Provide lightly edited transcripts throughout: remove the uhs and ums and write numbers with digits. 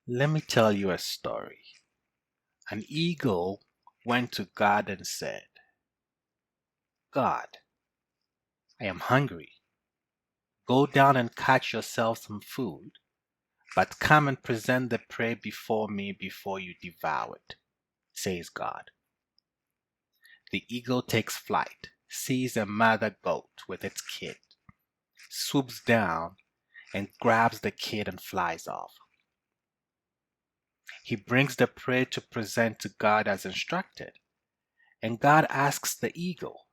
Let me tell you a story. An eagle went to God and said, God, I am hungry. Go down and catch yourself some food, but come and present the prey before me before you devour it, says God. The eagle takes flight, sees a mother goat with its kid, swoops down and grabs the kid and flies off. He brings the prey to present to God as instructed, and God asks the eagle,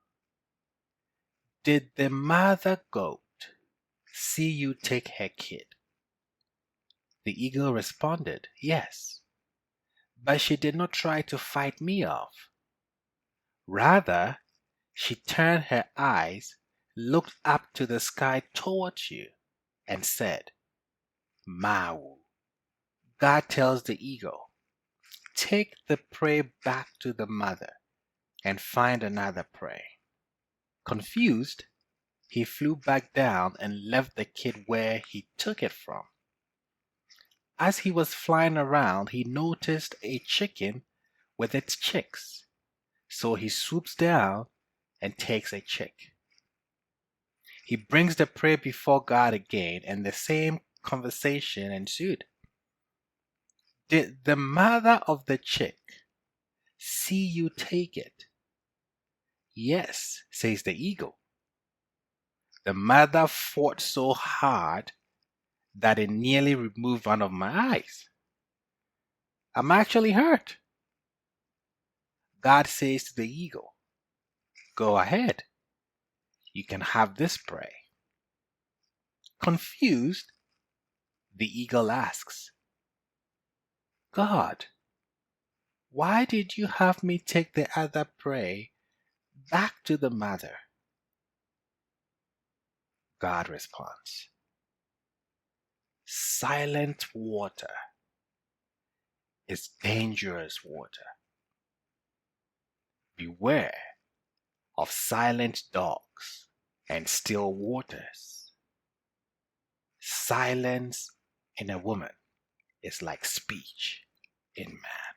did the mother goat see you take her kid? The eagle responded, yes, but she did not try to fight me off. Rather, she turned her eyes, looked up to the sky towards you, and said, Mau. God tells the eagle, take the prey back to the mother and find another prey. Confused, he flew back down and left the kid where he took it from. As he was flying around, he noticed a chicken with its chicks. So he swoops down and takes a chick. He brings the prey before God again, and the same conversation ensued. Did the mother of the chick see you take it? Yes, says the eagle. The mother fought so hard that it nearly removed one of my eyes. I'm actually hurt. God says to the eagle, go ahead. You can have this prey. Confused, the eagle asks, God, why did you have me take the other prey back to the mother? God responds, silent water is dangerous water. Beware of silent dogs and still waters. Silence in a woman is like speech in man.